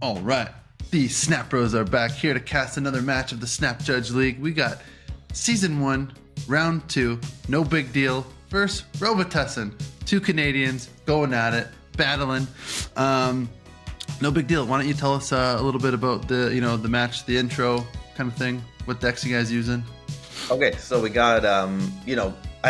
All right, the Snap Bros are back here to cast another match of the Snap Judge League. We got Season 1, Round 2, No Big Deal versus Robitussin. Two Canadians going at it, battling. No Big Deal. Why don't you tell us a little bit about the match, the intro kind of thing? What decks you guys using? Okay, so we got I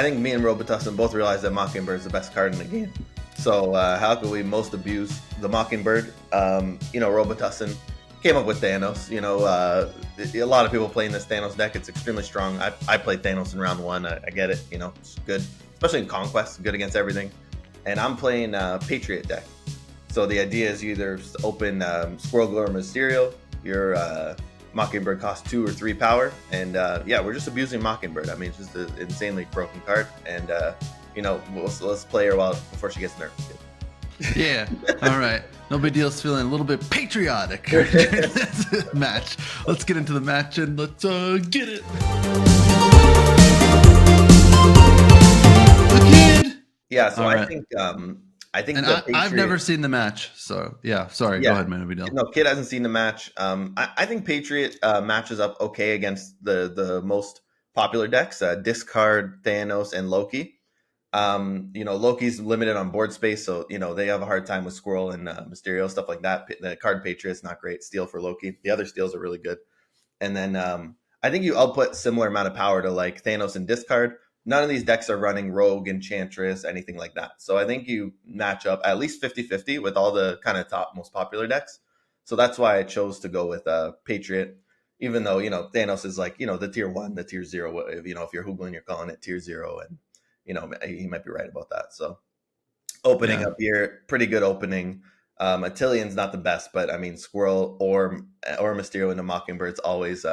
think me and Robitussin both realized that Mockingbird is the best card in the game. So how could we most abuse the Mockingbird? Robitussin came up with Thanos. A lot of people playing this Thanos deck. It's extremely strong. I played Thanos in round 1. I get it. It's good, especially in Conquest. Good against everything. And I'm playing Patriot deck. So the idea is you either open Squirrel Glow or Mysterio. Your Mockingbird costs 2 or 3 power, and we're just abusing Mockingbird. I mean, it's just an insanely broken card, and let's play her before she gets nerfed. Yeah, all right. No Big Deal's feeling a little bit patriotic. Match. Let's get into the match and let's get it. The kid. Yeah, so all I right. think And I've never seen the match, so yeah. Sorry, go ahead, man. No Big Deal. No, Kid hasn't seen the match. I think Patriot matches up okay against the most popular decks: Discard, Thanos, and Loki. Loki's limited on board space, so they have a hard time with Squirrel and Mysterio, stuff like that. The card Patriot's not great. Steal for Loki. The other steals are really good. And then I think you output similar amount of power to like Thanos and Discard. None of these decks are running Rogue, Enchantress, anything like that. So I think you match up at least 50-50 with all the kind of top most popular decks. So that's why I chose to go with Patriot, even though, Thanos is like, the tier 1, the tier 0. If you're Hoogling, you're calling it tier 0. And, he might be right about that. So opening up here, pretty good opening. Attillion's not the best, but I mean, Squirrel or Mysterio into Mockingbird's always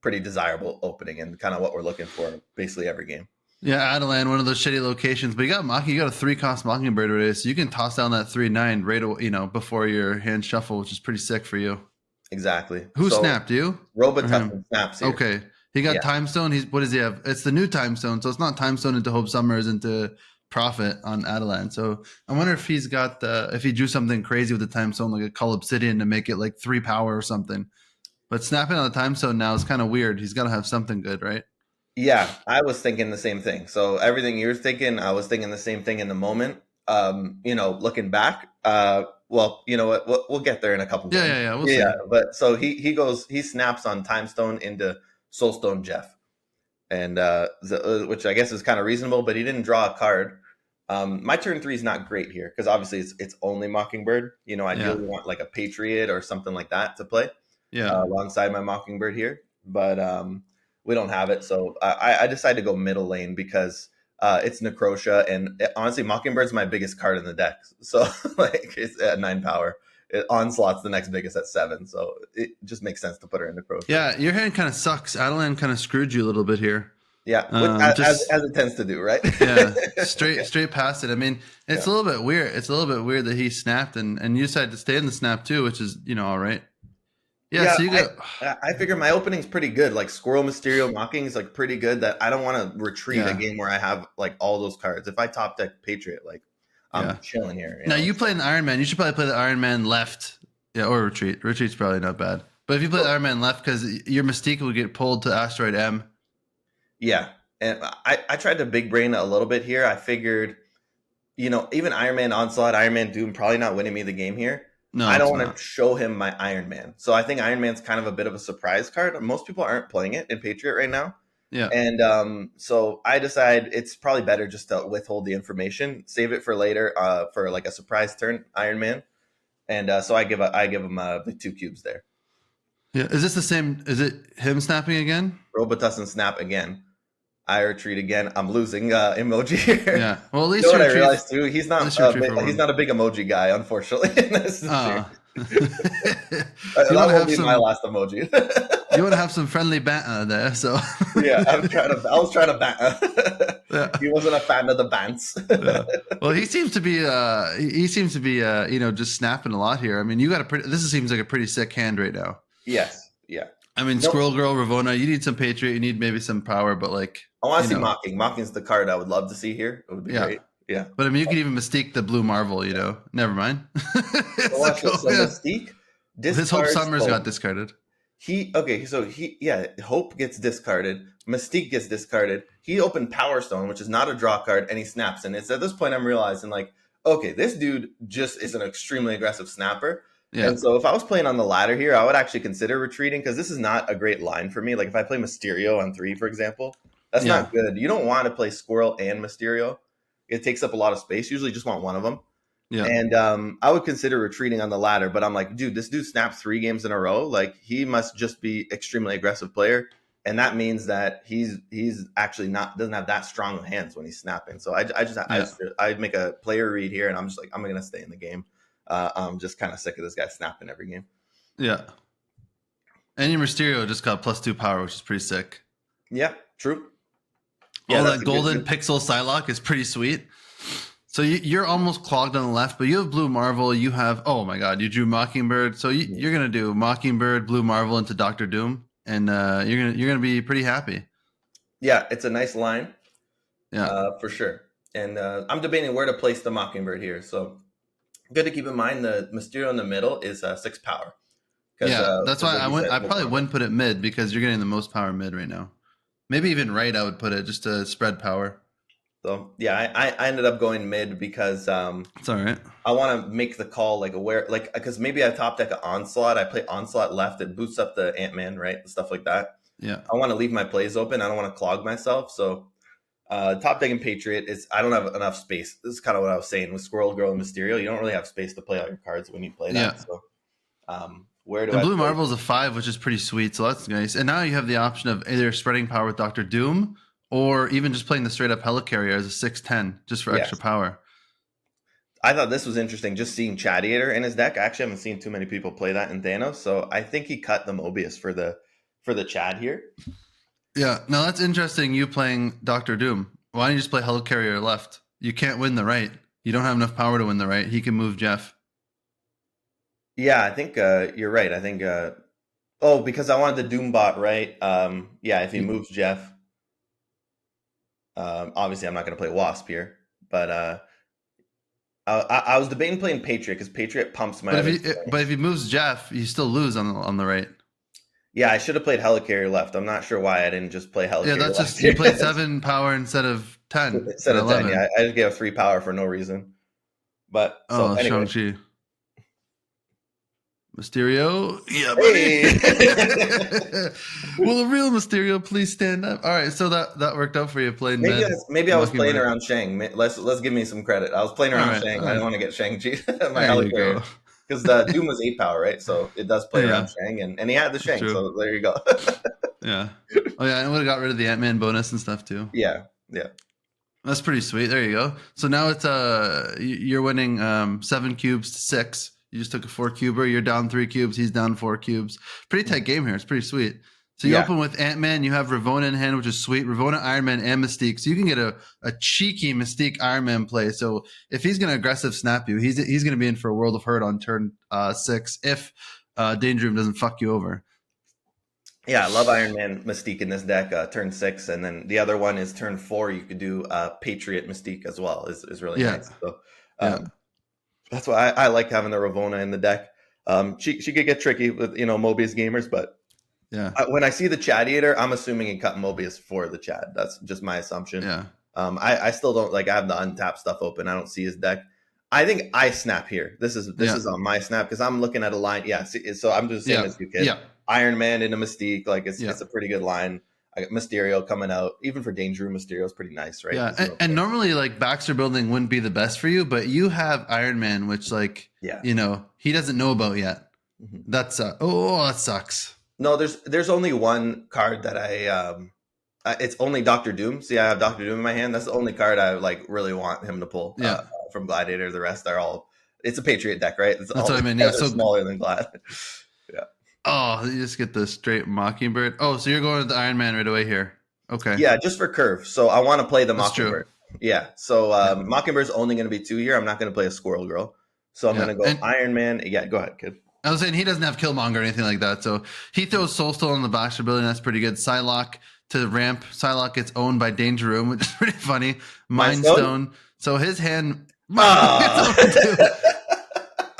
pretty desirable opening and kind of what we're looking for basically every game. Yeah, Adelan, one of those shitty locations, but you got a 3-cost Mockingbird already, so you can toss down that 3/9 right away, before your hand shuffle, which is pretty sick for you. Exactly. Who snapped you? Robitussin snaps here. Okay, he got Time Stone. What does he have? It's the new Time Stone, so it's not Time Stone into Hope Summers into Profit on Adelan. So I wonder if he's got if he drew something crazy with the Time Stone, like a Cull Obsidian to make it like 3 power or something. But snapping on the Time Stone now is kind of weird. He's got to have something good, right? Yeah, I was thinking the same thing. So everything you're thinking, I was thinking the same thing in the moment. Looking back, well, you know what? We'll get there in a couple. Yeah. We'll see. But so he snaps on Time Stone into Soulstone Jeff, and which I guess is kind of reasonable. But he didn't draw a card. My turn 3 is not great here because obviously it's only Mockingbird. I ideally want like a Patriot or something like that to play. Yeah, alongside my Mockingbird here, but we don't have it, so I decided to go middle lane because it's Necrotia, and honestly, Mockingbird's my biggest card in the deck. So like it's at 9 power. Onslaught's the next biggest at 7, so it just makes sense to put her in Necrotia. Yeah, your hand kind of sucks. Adelan kind of screwed you a little bit here. Yeah, as it tends to do, right? Yeah, straight past it. I mean, it's a little bit weird. It's a little bit weird that he snapped, and you decided to stay in the snap too, which is all right. Yeah, so you got. I figure my opening's pretty good. Like Squirrel, Mysterio, Mocking is like pretty good. That I don't want to retreat a game where I have like all those cards. If I top deck Patriot, like I'm chilling here. Now you play an Iron Man. You should probably play the Iron Man left, or retreat. Retreat's probably not bad. But if you play the Iron Man left, because your Mystique will get pulled to Asteroid M. Yeah, and I tried to big brain a little bit here. I figured, even Iron Man Onslaught, Iron Man Doom probably not winning me the game here. No, I don't want to show him my Iron Man. So I think Iron Man's kind of a bit of a surprise card. Most people aren't playing it in Patriot right now. Yeah. And so I decide it's probably better just to withhold the information, save it for later for like a surprise turn Iron Man. And so I give him the 2 cubes there. Yeah. Is this the same? Is it him snapping again? Robitussin snap again. I retreat again. I'm losing emoji here. Yeah. Well, at least what I realized too, he's not a big emoji guy, unfortunately. This is that will be my last emoji. You want to have some friendly banter there, so yeah. I was trying to banter. Yeah. He wasn't a fan of the bants. Yeah. Well, he seems to be just snapping a lot here. I mean, this seems like a pretty sick hand right now. Yes. Yeah. I mean, Squirrel Girl, Ravonna, you need some Patriot, you need maybe some power, but like I want to see Mocking. Mocking's the card I would love to see here. It would be great. Yeah. But I mean, you could even Mystique the Blue Marvel, Never mind. Mystique? His Hope Discards Summers Hope. got discarded. Hope gets discarded. Mystique gets discarded. He opened Power Stone, which is not a draw card, and he snaps. And it's at this point I'm realizing, like, okay, this dude just is an extremely aggressive snapper. Yeah. And so if I was playing on the ladder here, I would actually consider retreating, because this is not a great line for me. Like if I play Mysterio on 3, for example, that's not good. You don't want to play Squirrel and Mysterio. It takes up a lot of space. Usually just want one of them. Yeah. And I would consider retreating on the ladder, but I'm like, dude, this dude snapped 3 games in a row. Like he must just be extremely aggressive player. And that means that he's actually doesn't have that strong hands when he's snapping. So I'd make a player read here, and I'm just like, I'm going to stay in the game. I'm just kind of sick of this guy snapping every game. Yeah. And your Mysterio just got +2 power, which is pretty sick. Yeah, true. Yeah, that golden pixel Psylocke is pretty sweet. So you're almost clogged on the left, but you have Blue Marvel. You have, oh my God, you drew Mockingbird. So you're going to do Mockingbird, Blue Marvel into Dr. Doom, and you're gonna be pretty happy. Yeah, it's a nice line. Yeah, for sure. And I'm debating where to place the Mockingbird here. So good to keep in mind the Mysterio in the middle is 6 power. Yeah, that's why I probably wouldn't put it mid, because you're getting the most power mid right now. Maybe even right, I would put it just to spread power. So yeah, I ended up going mid because it's all right. I want to make the call because maybe I top deck an Onslaught. I play Onslaught left. It boosts up the Ant-Man, right? Stuff like that. Yeah. I want to leave my plays open. I don't want to clog myself. So top decking Patriot I don't have enough space. This is kind of what I was saying with Squirrel Girl and Mysterio. You don't really have space to play all your cards when you play that. Yeah. So where do I Blue Marvel is a 5, which is pretty sweet. So that's nice. And now you have the option of either spreading power with Dr. Doom, or even just playing the straight up Helicarrier as a 6/10 just for extra power. I thought this was interesting, just seeing Chadiator in his deck. I actually haven't seen too many people play that in Thanos, so I think he cut the Mobius for the Chad here. Yeah, now that's interesting. You playing Dr. Doom. Why don't you just play Helicarrier left? You can't win the right. You don't have enough power to win the right. He can move Jeff. Yeah, I think you're right. I think because I wanted the Doombot right. If he moves Jeff. Obviously, I'm not going to play Wasp here, but I was debating playing Patriot because Patriot pumps my. But if he moves Jeff, you still lose on the right. Yeah, I should have played Helicarrier left. I'm not sure why I didn't just play Helicarrier. Yeah, that's left. just you played 7 power instead of 10. Instead of 10, yeah, I just gave 3 power for no reason. But anyway. Shang-Chi. Mysterio, yeah, buddy. Hey. Will the real Mysterio please stand up? All right, so that worked out for you. Playing maybe I was playing around Shang. Let's give me some credit. I was playing around Shang. I don't want to get Shang-Chi. My Helicarrier. Because Doom was 8 power, right? So it does play around Shang, and he had the Shang. So there you go. Yeah. Oh yeah, and would have got rid of the Ant-Man bonus and stuff too. Yeah. That's pretty sweet. There you go. So now it's you're winning 7 cubes to 6. You just took a 4 cuber. You're down 3 cubes. He's down 4 cubes. Pretty tight game here. It's pretty sweet. So you open with Ant-Man. You have Ravonna in hand, which is sweet. Ravonna, Iron Man, and Mystique. So you can get a cheeky Mystique Iron Man play. So if he's going to aggressive snap you, he's going to be in for a world of hurt on turn 6 if Danger Room doesn't fuck you over. Yeah, I love Iron Man Mystique in this deck, turn 6. And then the other one is turn 4. You could do Patriot Mystique as well. Is really nice. So that's why I like having the Ravonna in the deck. She could get tricky with Mobius gamers, but when I see the Chadiator, I'm assuming he cut Mobius for the Chad. That's just my assumption. Yeah. I still don't I have the untapped stuff open. I don't see his deck. I think I snap here. This is on my snap because I'm looking at a line. Yeah. So I'm just the same as you, kid. Yeah. Iron Man into Mystique. It's a pretty good line. I got Mysterio coming out. Even for Danger Room, Mysterio is pretty nice, right? Yeah, and normally Baxter building wouldn't be the best for you, but you have Iron Man, which he doesn't know about yet. Mm-hmm. That sucks. No, there's only one card that it's only Dr. Doom. See, I have Dr. Doom in my hand. That's the only card I really want him to pull. From Gladiator, the rest are all. It's a Patriot deck, right? That's what I mean. Yeah, so smaller than Glad. Yeah. Oh, you just get the straight Mockingbird. Oh, so you're going with the Iron Man right away here. Okay. Yeah, just for curve. So I want to play the Mockingbird. True. Yeah. So Mockingbird's only going to be 2 here. I'm not going to play a Squirrel Girl. So I'm going to go Iron Man. Yeah, go ahead, kid. I was saying he doesn't have Killmonger or anything like that. So he throws Soulstone on the Baxter building. That's pretty good. Psylocke to ramp. Psylocke gets owned by Danger Room, which is pretty funny. Mind Stone. So his hand.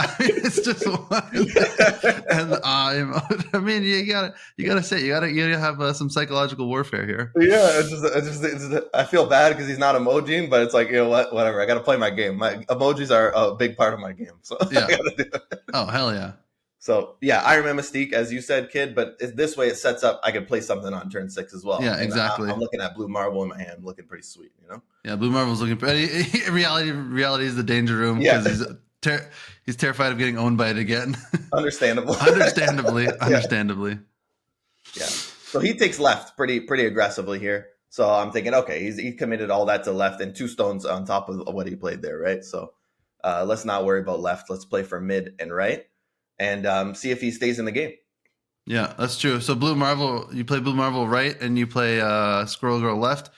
I It's just one. And the eye emote. I mean, you gotta have some psychological warfare here. Yeah, I feel bad because he's not emojiing, but it's like, you know what, whatever. I got to play my game. My emojis are a big part of my game, so Yeah. I gotta do it. Oh hell yeah. So yeah, Iron Man Mystique, as you said, kid, but this way it sets up. I can play something on turn 6 as well. Yeah, And exactly. I'm looking at Blue Marvel in my hand, looking pretty sweet, you know. Yeah, Blue Marvel's looking pretty. Reality is the danger room because he's terrified of getting owned by it again. Understandable. Understandably. Yeah. So he takes left pretty aggressively here. So I'm thinking, okay, he committed all that to left and 2 stones on top of what he played there, right? So let's not worry about left. Let's play for mid and right, and see if he stays in the game. Yeah, that's true. So Blue Marvel, you play Blue Marvel right, and you play Squirrel Girl left.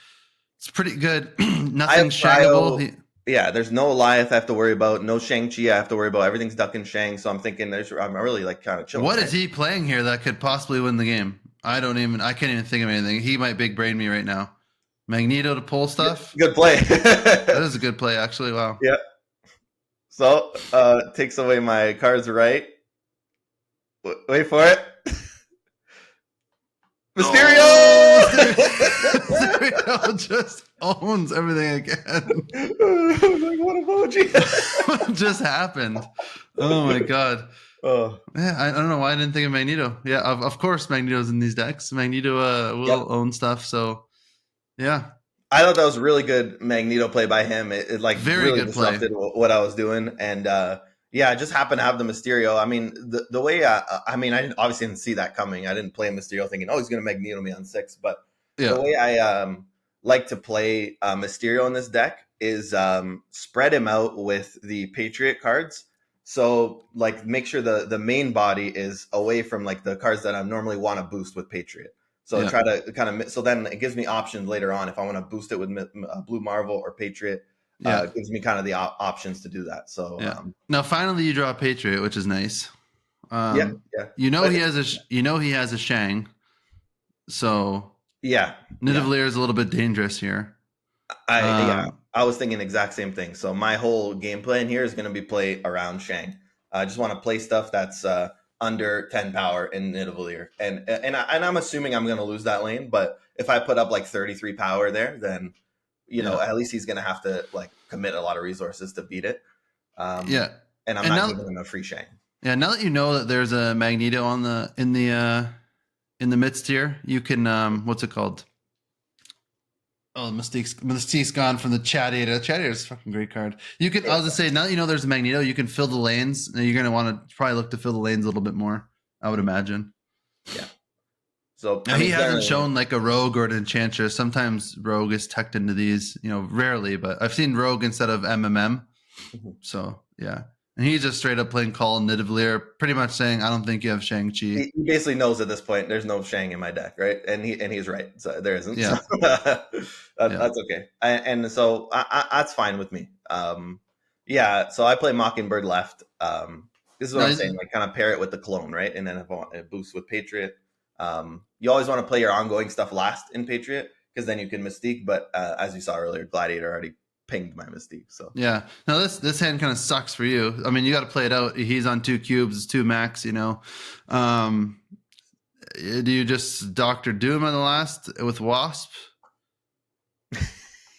It's pretty good. Nothing shaggable. Yeah, there's no Goliath I have to worry about. No Shang-Chi I have to worry about. Everything's duck and Shang. So I'm thinking I'm really like kind of chilling. What is he playing here that could possibly win the game? I can't even think of anything. He might big brain me right now. Magneto to pull stuff. Good play. That is a good play, actually. Wow. Yeah. So takes away my cards right. Wait for it. Mysterio! Mysterio just owns everything again. Like, what emoji? What just happened? Oh my god. Oh. Yeah, I don't know why I didn't think of Magneto. Yeah, of course Magneto's in these decks. Magneto will own stuff, so yeah. I thought that was a really good Magneto play by him. It like very really good disrupted play. What I was doing, and I just happened to have the Mysterio. I mean, the way I didn't see that coming. I didn't play Mysterio thinking, oh, he's going to Magneto me on 6. But the way I like to play Mysterio in this deck is spread him out with the Patriot cards. So like make sure the main body is away from like the cards that I normally want to boost with Patriot. So try to kind of so then it gives me options later on if I want to boost it with Blue Marvel or Patriot. It gives me kind of the options to do that. So now finally you draw a Patriot, which is nice. He has a Shang. So Nidavellir is a little bit dangerous here. I was thinking exact same thing. So my whole game plan here is going to be play around Shang. I just want to play stuff that's under 10 power in Nidavellir. And I'm assuming I'm going to lose that lane, but if I put up like 33 power there, then at least he's going to have to like commit a lot of resources to beat it. And I'm not giving him a free Shang. Yeah, now that you know that there's a Magneto in the midst here, you can what's it called? Oh, Mystique's gone from the Chat-Eater. The Chat-Eater is a fucking great card. You can. I was gonna say, now that you know there's a Magneto, you can fill the lanes. You're gonna want to probably look to fill the lanes a little bit more, I would imagine. Yeah. So now, he hasn't shown like a Rogue or an Enchantress. Sometimes Rogue is teched into these, rarely, but I've seen Rogue instead of MMM. So yeah. And he's just straight up playing Call Nidavellir, pretty much saying, "I don't think you have Shang-Chi." He basically knows at this point there's no Shang in my deck, right? And he's right. So there isn't. Yeah, so, that's okay. And so that's fine with me. So I play Mockingbird left. This is what I'm saying. Like kind of pair it with the clone, right? And then if I want a boost with Patriot, you always want to play your ongoing stuff last in Patriot because then you can Mystique. But as you saw earlier, Gladiator already pinged my Mystique. So yeah, now this hand kind of sucks for you. I mean, you got to play it out. He's on 2 cubes, it's 2 max. Do you just Dr. Doom on the last with Wasp?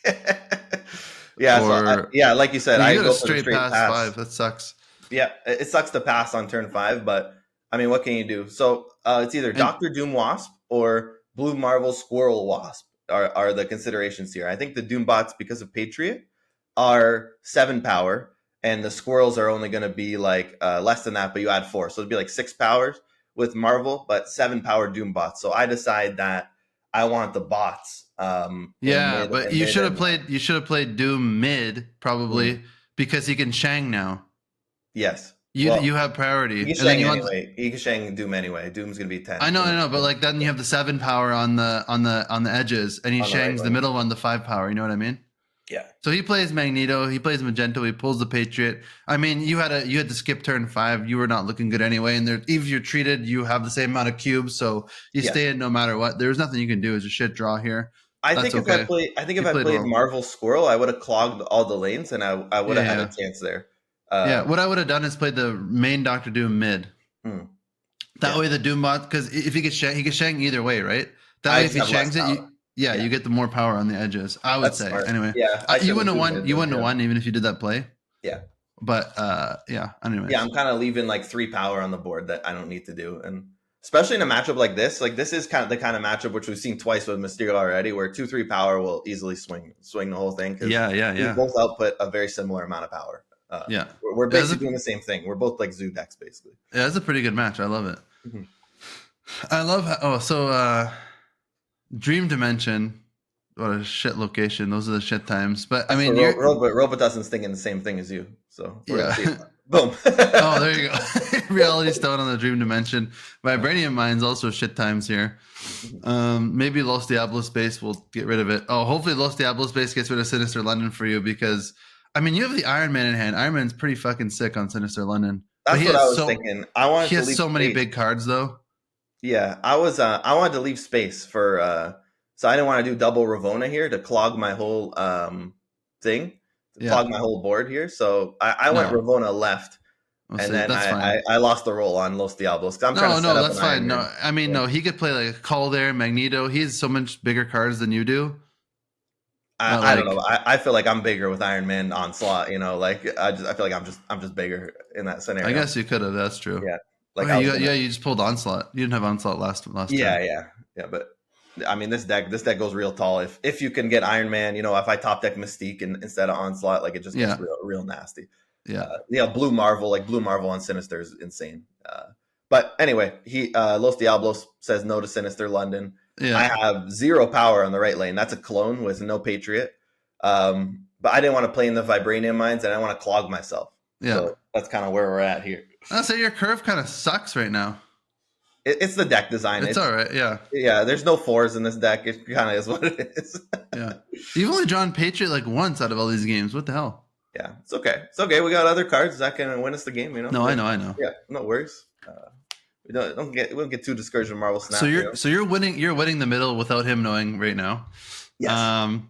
Like you said, I go straight past 5. That sucks. Yeah, it sucks to pass on turn 5, but I mean, what can you do? So it's either Dr. Doom Wasp or Blue Marvel Squirrel Wasp are the considerations here. I think the Doom bots, because of Patriot, are 7 power, and the squirrels are only going to be like less than that, but you add 4. So it'd be like 6 powers with Marvel, but 7 power Doom bots. So I decide that I want the bots. But you should have played Doom mid probably because he can Shang now. Yes. You have priority. You can Shang anyway. You can Shang Doom anyway. Doom's gonna be 10. I know, but like then you have the 7 power on the edges, and he Shangs the middle one, the 5 power. You know what I mean? Yeah. So he plays Magneto. He plays Magento. He pulls the Patriot. I mean, you had to skip turn 5. You were not looking good anyway. And even if you're treated, you have the same amount of cubes, so you stay in no matter what. There's nothing you can do. It's a shit draw here. I think if I played Marvel Squirrel, I would have clogged all the lanes, and I would have had a chance there. Yeah, what I would have done is played the main Doctor Doom mid. That way the Doom bot, because if he gets Shang either way, right? That way if he Shangs it, you get the more power on the edges. I would say smart. anyway. Yeah, you wouldn't have won. You wouldn't have won even if you did that play. Yeah. But yeah. Anyways. Yeah, I'm kind of leaving like 3 power on the board that I don't need to do, and especially in a matchup like this is kind of the kind of matchup which we've seen twice with Mysterio already, where 2-3 power will easily swing the whole thing. Yeah. We both output a very similar amount of power. We're basically doing the same thing. We're both like Zoo decks, basically. Yeah, it's a pretty good match. I love it. I love Dream Dimension. What a shit location. Those are the shit times. But I mean, Robitussin's thinking the same thing as you. So yeah. Boom. Oh, there you go. Reality Stone on the Dream Dimension. Vibranium Mine's also shit times here. Maybe Los Diablos base will get rid of it. Oh, hopefully Los Diablos base gets rid of Sinister London for you, because I mean, you have the Iron Man in hand. Iron Man's pretty fucking sick on Sinister London. That's what I was thinking. He has so many big cards though. Yeah, I wanted to leave space for so I didn't want to do double Ravonna here to clog my whole thing, clog my whole board here. So I went Ravonna left, and then I lost the roll on Los Diablos. That's fine. No, I mean, no, he could play like a Calder, Magneto. He has so much bigger cards than you do. I don't know. I feel like I'm bigger with Iron Man Onslaught. You know, like I feel like I'm just bigger in that scenario. I guess you could have. That's true. Yeah. Like you just pulled Onslaught. You didn't have Onslaught last time. Yeah. But I mean, this deck goes real tall. If you can get Iron Man, you know, if I top deck Mystique instead of Onslaught, like it just gets real nasty. Yeah. Blue Marvel on Sinister is insane. But anyway, Los Diablos says no to Sinister London. Yeah. I have 0 power on the right lane. That's a clone with no Patriot. But I didn't want to play in the Vibranium Mines, and I want to clog myself. Yeah. So that's kind of where we're at here. I'll say your curve kind of sucks right now. It's the deck design. It's all right, yeah. Yeah, there's no 4s in this deck. It kind of is what it is. Yeah. You've only drawn Patriot like once out of all these games. What the hell? Yeah, it's okay. It's okay. We got other cards that can win us the game, you know? No, I know. Yeah, no worries. We don't get too discouraged with Marvel Snap. So you're winning the middle without him knowing right now. Yes.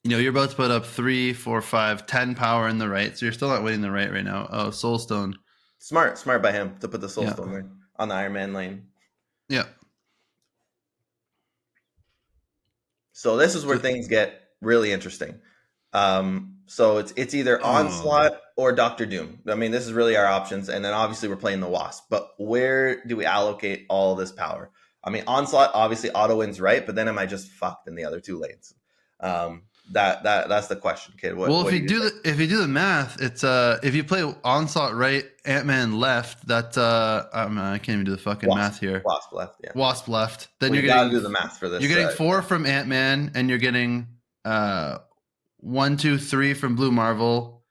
You know, you're about to put up 3, 4, 5, 10 power in the right. So you're still not winning the right now. Oh, Soulstone. Smart by him to put the Soulstone on the Iron Man lane. Yeah. So this is where things get really interesting. So it's either Onslaught or Doctor Doom. I mean, this is really our options. And then obviously we're playing the Wasp. But where do we allocate all this power? I mean, Onslaught obviously auto wins right, but then am I just fucked in the other 2 lanes? That's the question, kid. If you do the math, it's if you play Onslaught right, Ant-Man left. That I can't even do the fucking math here. Wasp left, yeah. Wasp left. Then you're getting do the math for this. You're getting 4 from Ant-Man, and you're getting 1, 2, 3 from Blue Marvel.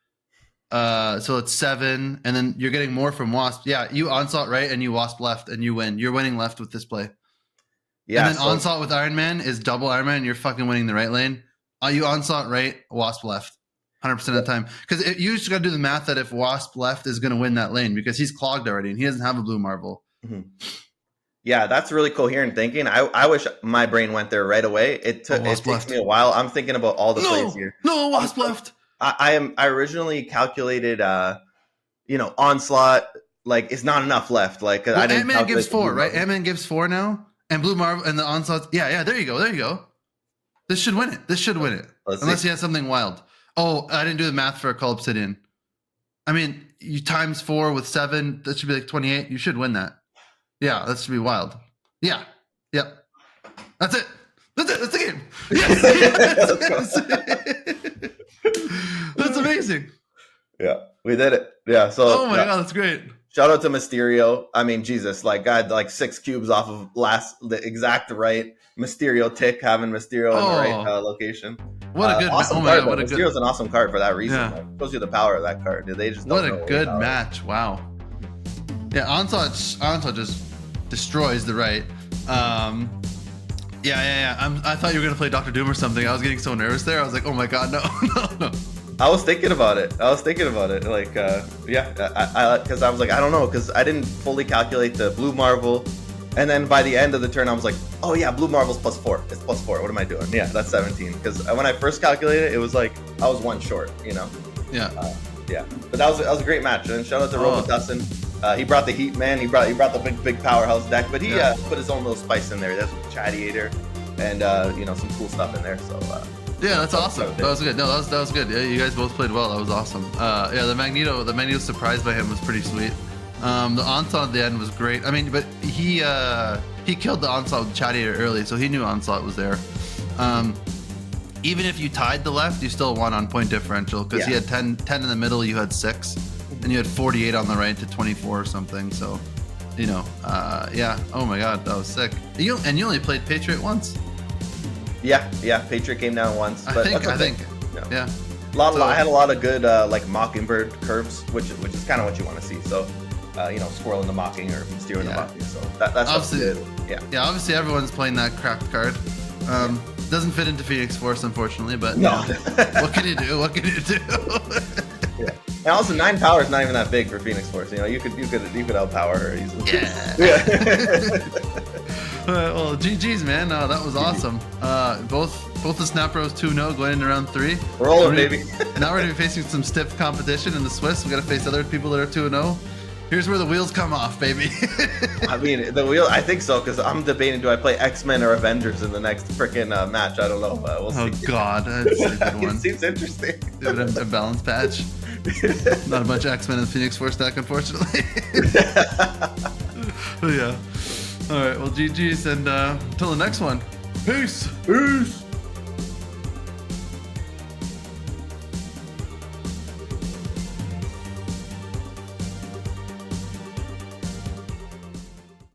So it's 7, and then you're getting more from Wasp. Yeah, you Onslaught right, and you Wasp left, and you win. You're winning left with this play. Yeah, and then Onslaught with Iron Man is double Iron Man, and you're fucking winning the right lane. You Onslaught right, Wasp left, 100% of the time. Because you just got to do the math that if Wasp left is going to win that lane, because he's clogged already, and he doesn't have a Blue Marvel. Mm-hmm. Yeah, that's really coherent thinking. I wish my brain went there right away. It takes me a while. I'm thinking about all the plays here. No, Wasp left. I originally calculated, Onslaught, like, it's not enough left. Like, I didn't. Ant-Man gives 4, right? Ant-Man gives 4 now, and Blue Marvel and the Onslaught. Yeah. There you go. This should win it. Unless he has something wild. Oh, I didn't do the math for a Call Obsidian. I mean, you times 4 with 7. That should be like 28. You should win that. Yeah, that should be wild. Yeah. Yep. That's it. That's the game. Yes. That's amazing. Yeah, we did it. Yeah. So. Oh my god, that's great. Shout out to Mysterio. I mean, Jesus, like I had like 6 cubes off of the exact right Mysterio tick, having Mysterio in the right location. What a good awesome card. Mysterio's an awesome card for that reason. Yeah. Shows you the power of that card. They just what a good match. Wow. Yeah, Onslaught just destroys the right. Yeah. I thought you were gonna play Doctor Doom or something. I was getting so nervous there. I was like, oh my god, no. I was thinking about it. Like, because I was like, I don't know, because I didn't fully calculate the Blue Marvel, and then by the end of the turn, I was like, oh yeah, Blue Marvel's +4. It's +4. What am I doing? Yeah, that's 17. Because when I first calculated it, it was like I was 1 short. You know. Yeah. Yeah, but that was a great match. And shout out to Robitussin. He brought the heat, man. He brought the big powerhouse deck, but he put his own little spice in there. That's Chadiator, and some cool stuff in there. So yeah, that's awesome. That was good. No, that was good. Yeah, you guys both played well. That was awesome. Yeah, the Magneto surprise by him was pretty sweet. The onslaught at the end was great. I mean, but he killed the onslaught with Chadiator early, so he knew onslaught was there. Even if you tied the left, you still won on point differential because he had 10 in the middle, you had 6, and you had 48 on the right to 24 or something. So, yeah. Oh my God, that was sick. You only played Patriot once. Yeah. Patriot came down once. But I think. No. Yeah. I had a lot of good like Mockingbird curves, which is kind of what you want to see. So, Squirrel in the Mocking or Mysterio in the Mocking. So that's obviously good. Yeah. Obviously, everyone's playing that cracked card. Doesn't fit into Phoenix Force, unfortunately, but no. What can you do? Yeah. And also 9 power is not even that big for Phoenix Force. You could outpower her easily. Yeah. Well, GG's, man. That was awesome. Both the Snap Bros 2-0 going into round 3. Rolling, baby. Now we're gonna be facing some stiff competition in the Swiss. We gotta face other people that are 2-0. Here's where the wheels come off, baby. I mean, I think so, because I'm debating, do I play X-Men or Avengers in the next freaking match? I don't know. We'll see. Oh, God. That's a good one. It seems interesting. A balance patch. Not a bunch of X-Men and Phoenix Force deck, unfortunately. Yeah. All right. Well, GG's, and until the next one. Peace.